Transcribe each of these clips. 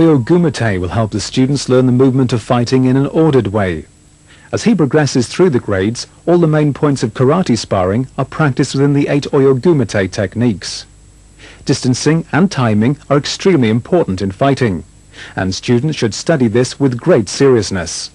Oyogumite will help the students learn the movement of fighting in an ordered way. As he progresses through the grades, all the main points of karate sparring are practiced within the 8 Oyogumite techniques. Distancing and timing are extremely important in fighting, and students should study this with great seriousness.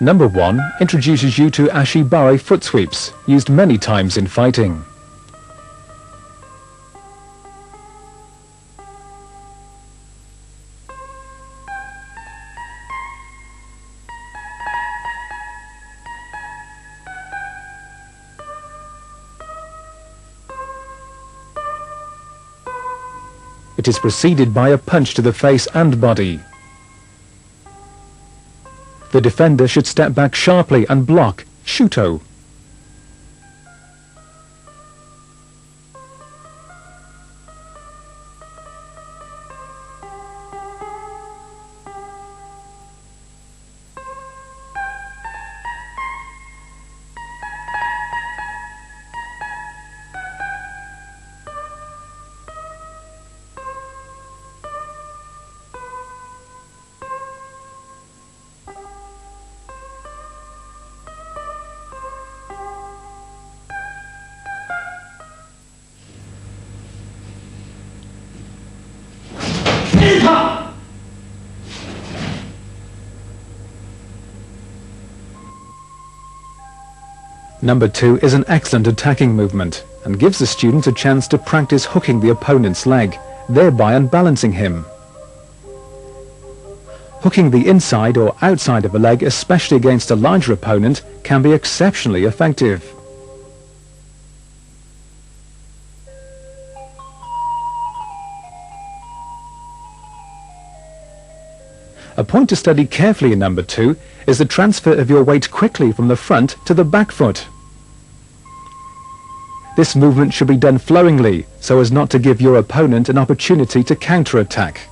Number 1 introduces you to ashibare foot sweeps, used many times in fighting. It is preceded by a punch to the face and body. The defender should step back sharply and block, shuto. Number 2 is an excellent attacking movement and gives the student a chance to practice hooking the opponent's leg, thereby unbalancing him. Hooking the inside or outside of a leg, especially against a larger opponent, can be exceptionally effective. A point to study carefully in number 2 is the transfer of your weight quickly from the front to the back foot. This movement should be done flowingly so as not to give your opponent an opportunity to counter-attack.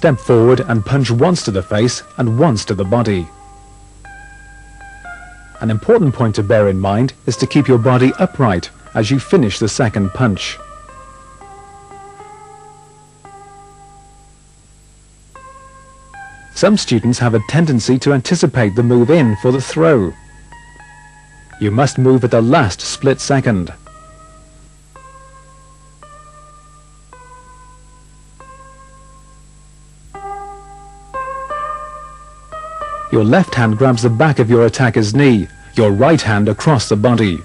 Step forward and punch once to the face and once to the body. An important point to bear in mind is to keep your body upright as you finish the second punch. Some students have a tendency to anticipate the move in for the throw. You must move at the last split second. Your left hand grabs the back of your attacker's knee, your right hand across the body.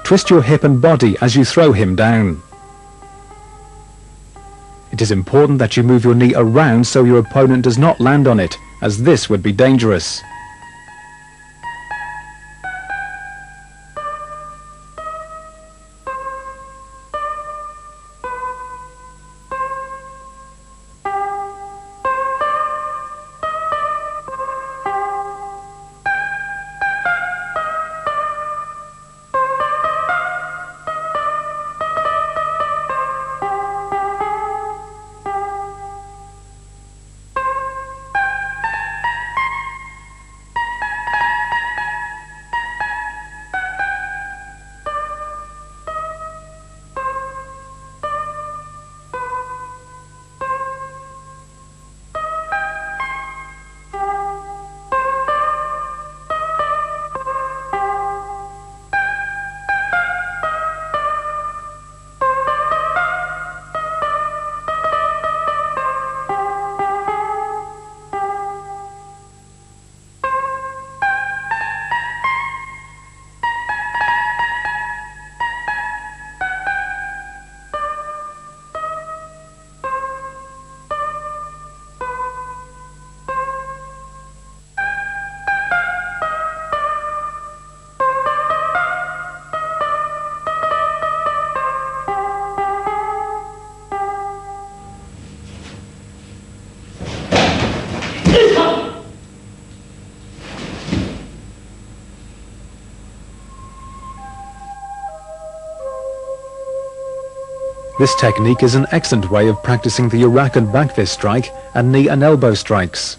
Twist your hip and body as you throw him down. It is important that you move your knee around so your opponent does not land on it, as this would be dangerous. This technique is an excellent way of practicing the rack and back fist strike and knee and elbow strikes.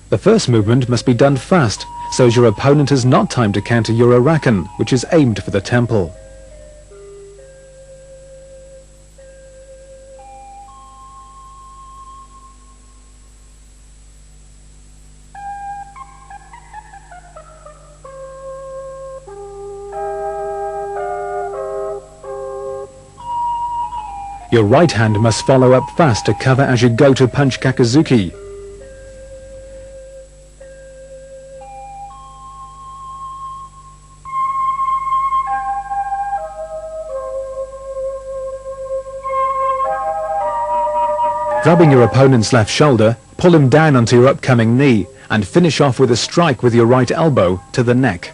The first movement must be done fast, so as your opponent has not time to counter your Arakan, which is aimed for the temple. Your right hand must follow up fast to cover as you go to punch Kakuzuki. Grabbing your opponent's left shoulder, pull him down onto your upcoming knee and finish off with a strike with your right elbow to the neck.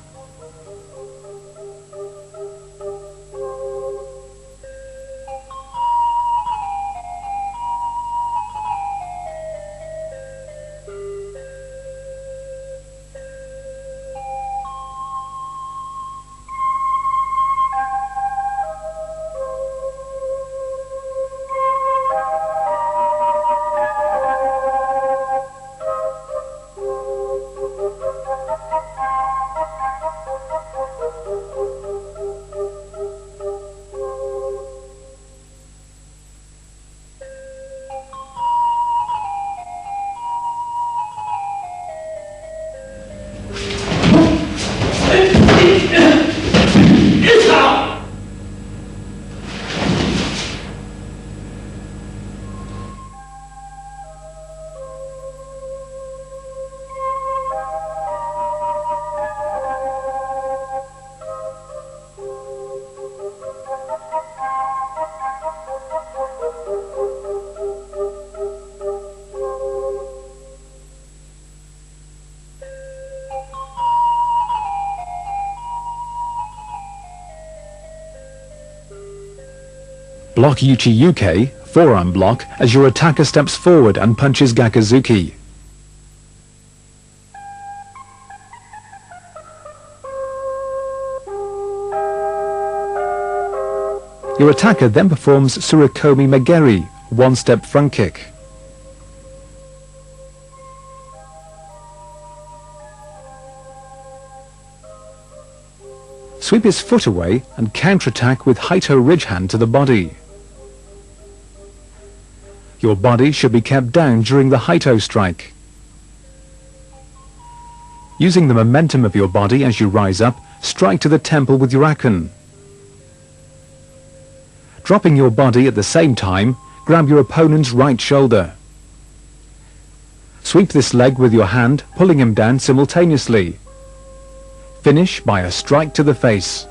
Block Uchi-Yuke, forearm block, as your attacker steps forward and punches Gakuzuki. Your attacker then performs Tsurukomi Megeri, one-step front kick. Sweep his foot away and counterattack with Haito ridge hand to the body. Your body should be kept down during the Haito strike. Using the momentum of your body as you rise up, strike to the temple with your akun. Dropping your body at the same time, grab your opponent's right shoulder. Sweep this leg with your hand, pulling him down simultaneously. Finish by a strike to the face.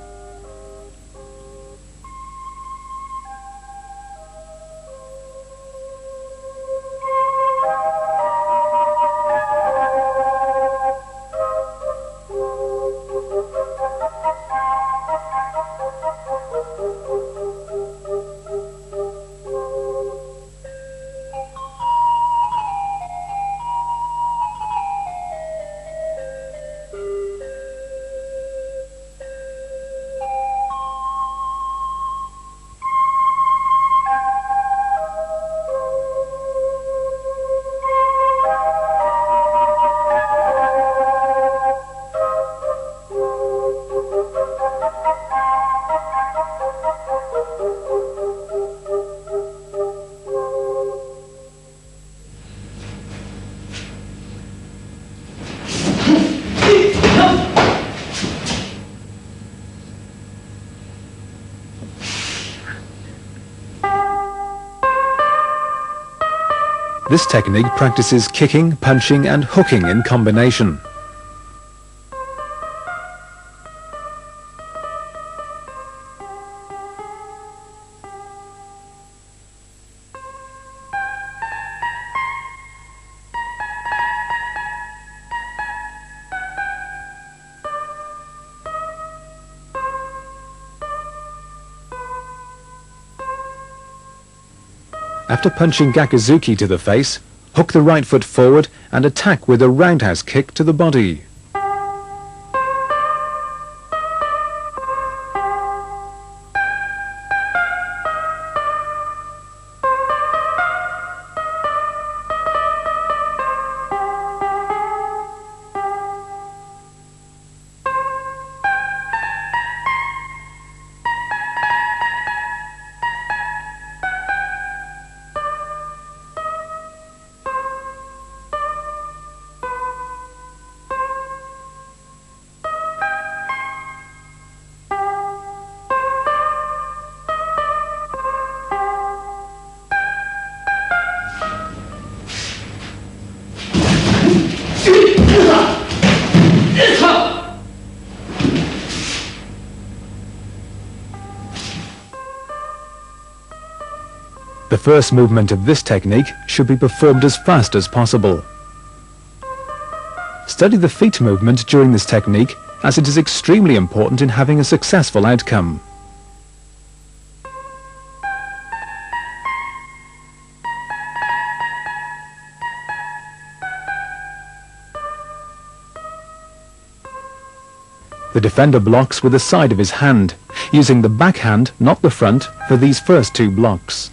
This technique practices kicking, punching and hooking in combination. After punching Gakuzuki to the face, hook the right foot forward and attack with a roundhouse kick to the body. The first movement of this technique should be performed as fast as possible. Study the feet movement during this technique, as it is extremely important in having a successful outcome. The defender blocks with the side of his hand, using the backhand, not the front, for these first two blocks.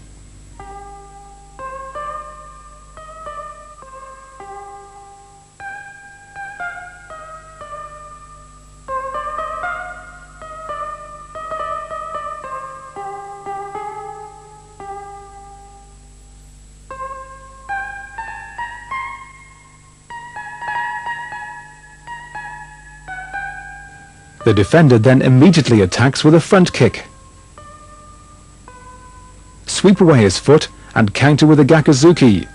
The defender then immediately attacks with a front kick. Sweep away his foot and counter with a Gakuzuki.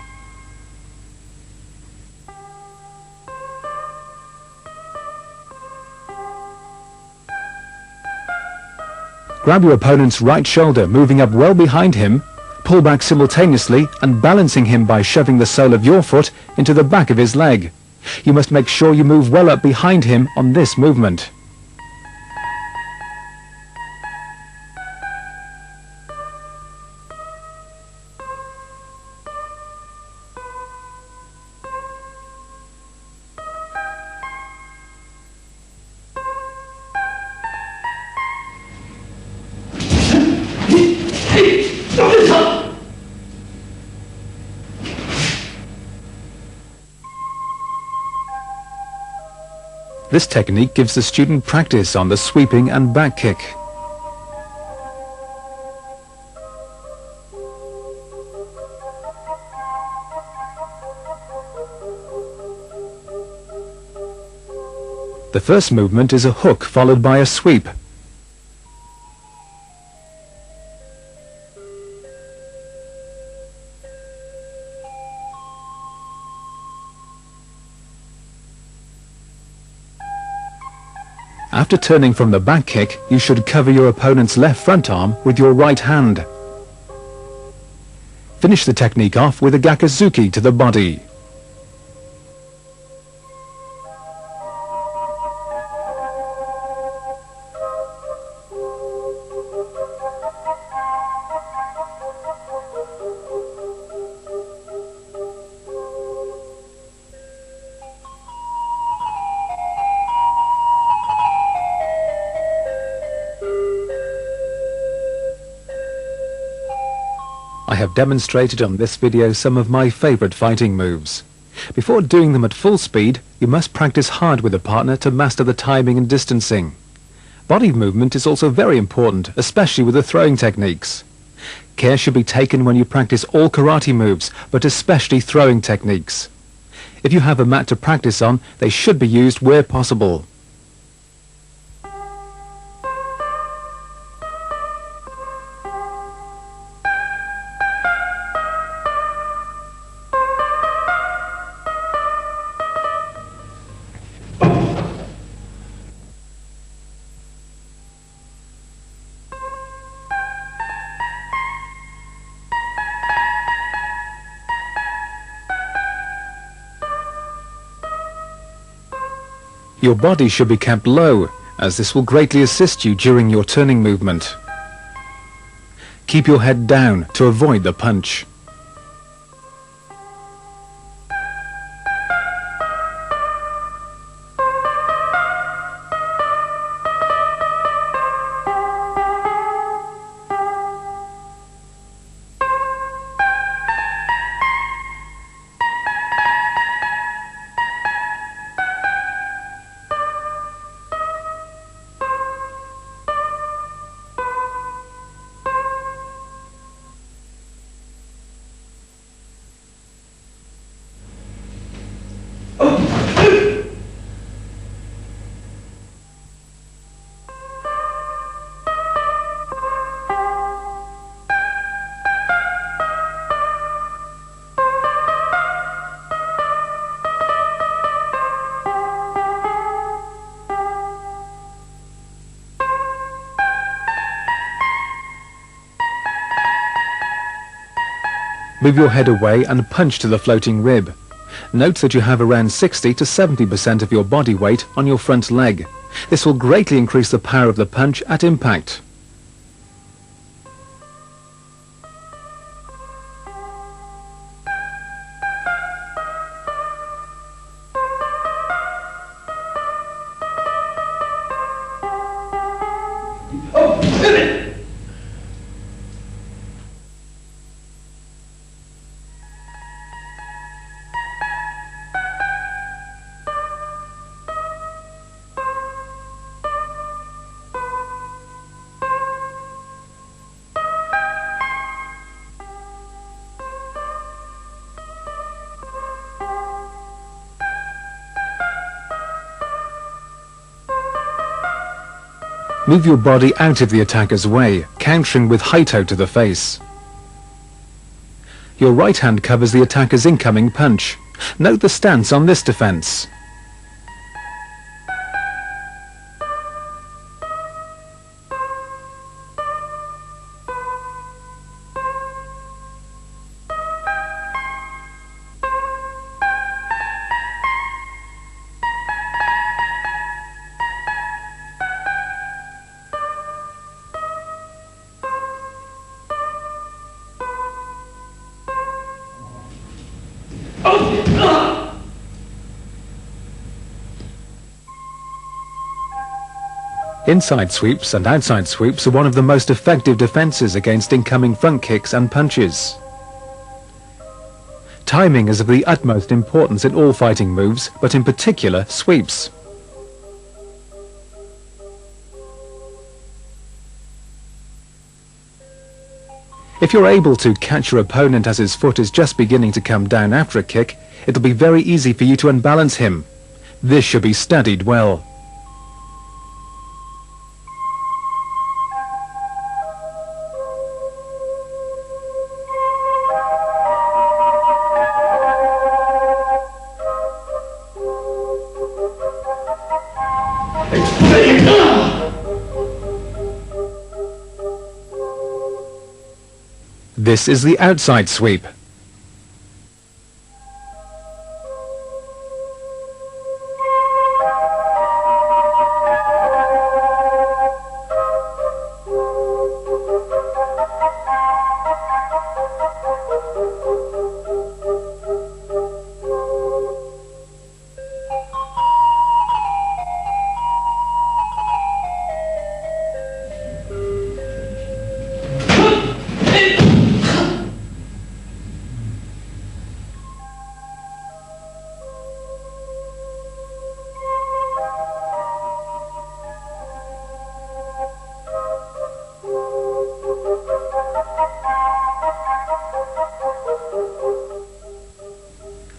Grab your opponent's right shoulder, moving up well behind him, pull back simultaneously and balancing him by shoving the sole of your foot into the back of his leg. You must make sure you move well up behind him on this movement. This technique gives the student practice on the sweeping and back kick. The first movement is a hook followed by a sweep. After turning from the back kick, you should cover your opponent's left front arm with your right hand. Finish the technique off with a Suzuki to the body. I have demonstrated on this video some of my favourite fighting moves. Before doing them at full speed, you must practice hard with a partner to master the timing and distancing. Body movement is also very important, especially with the throwing techniques. Care should be taken when you practice all karate moves, but especially throwing techniques. If you have a mat to practice on, they should be used where possible. Your body should be kept low, as this will greatly assist you during your turning movement. Keep your head down to avoid the punch. Move your head away and punch to the floating rib. Note that you have around 60 to 70% of your body weight on your front leg. This will greatly increase the power of the punch at impact. Move your body out of the attacker's way, countering with high-toe to the face. Your right hand covers the attacker's incoming punch. Note the stance on this defense. Inside sweeps and outside sweeps are one of the most effective defenses against incoming front kicks and punches. Timing is of the utmost importance in all fighting moves, but in particular sweeps. If you're able to catch your opponent as his foot is just beginning to come down after a kick, it'll be very easy for you to unbalance him. This should be studied well. This is the outside sweep.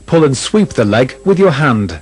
Pull and sweep the leg with your hand.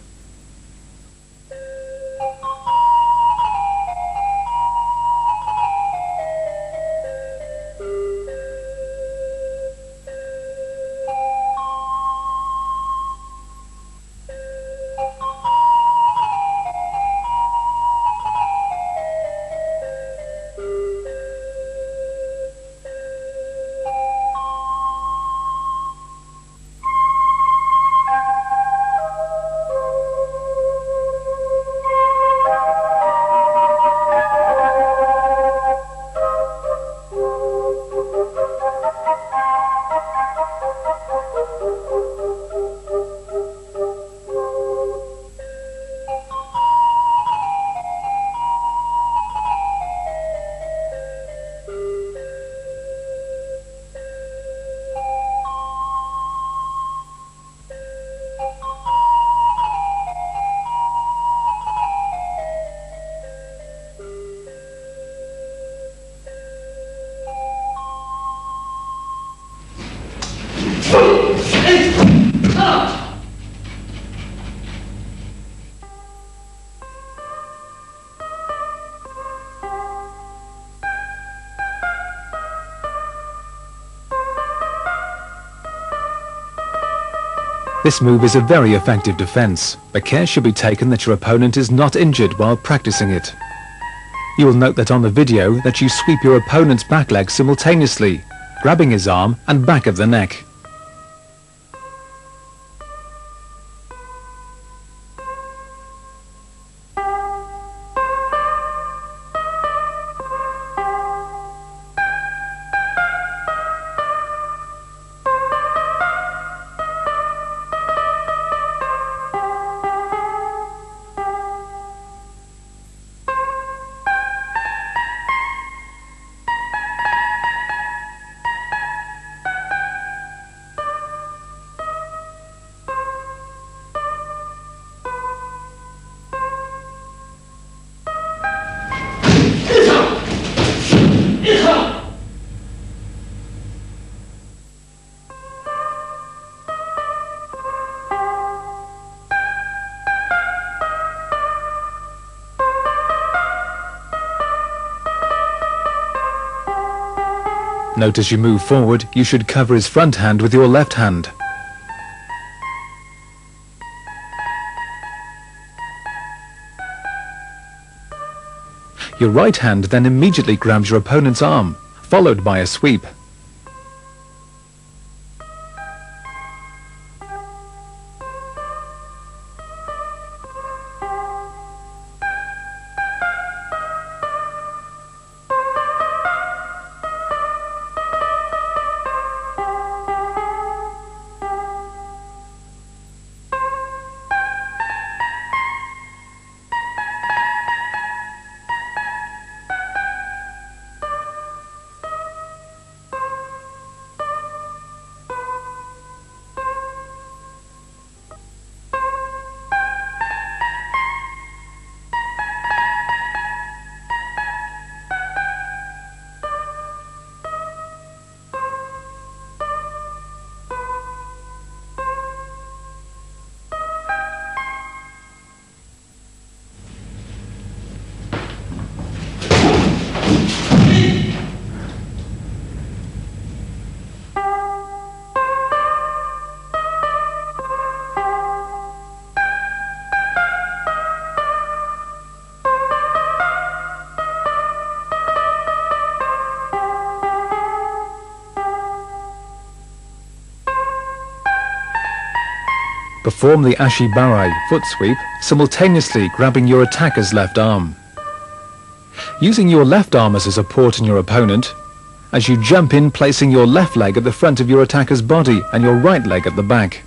This move is a very effective defense, but care should be taken that your opponent is not injured while practicing it. You will note that on the video that you sweep your opponent's back leg simultaneously, grabbing his arm and back of the neck. Note as you move forward, you should cover his front hand with your left hand. Your right hand then immediately grabs your opponent's arm, followed by a sweep. Perform the ashibarai foot sweep, simultaneously grabbing your attacker's left arm. Using your left arm as a support on your opponent, as you jump in, placing your left leg at the front of your attacker's body and your right leg at the back.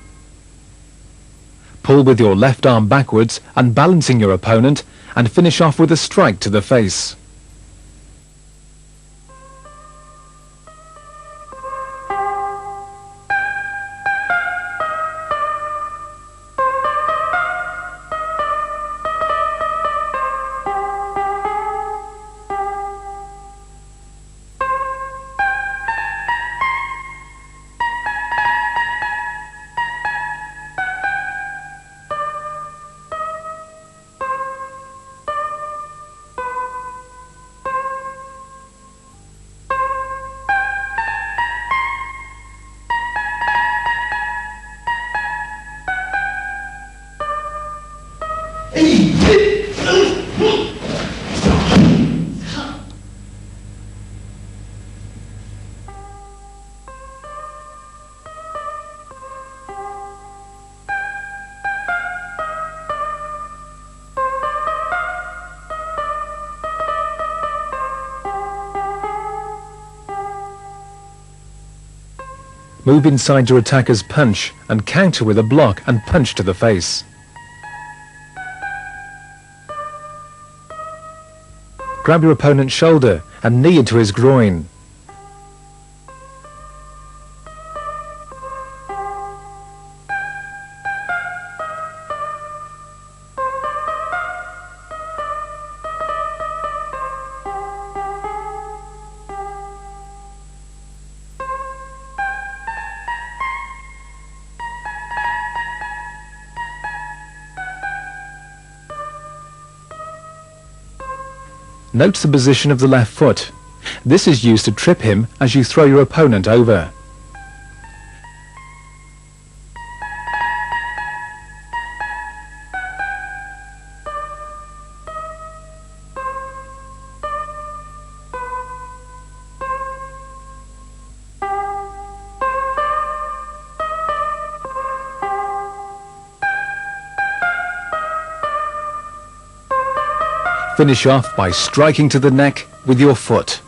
Pull with your left arm backwards, unbalancing your opponent, and finish off with a strike to the face. Move inside your attacker's punch and counter with a block and punch to the face. Grab your opponent's shoulder and knee into his groin. Note the position of the left foot. This is used to trip him as you throw your opponent over. Finish off by striking to the neck with your foot.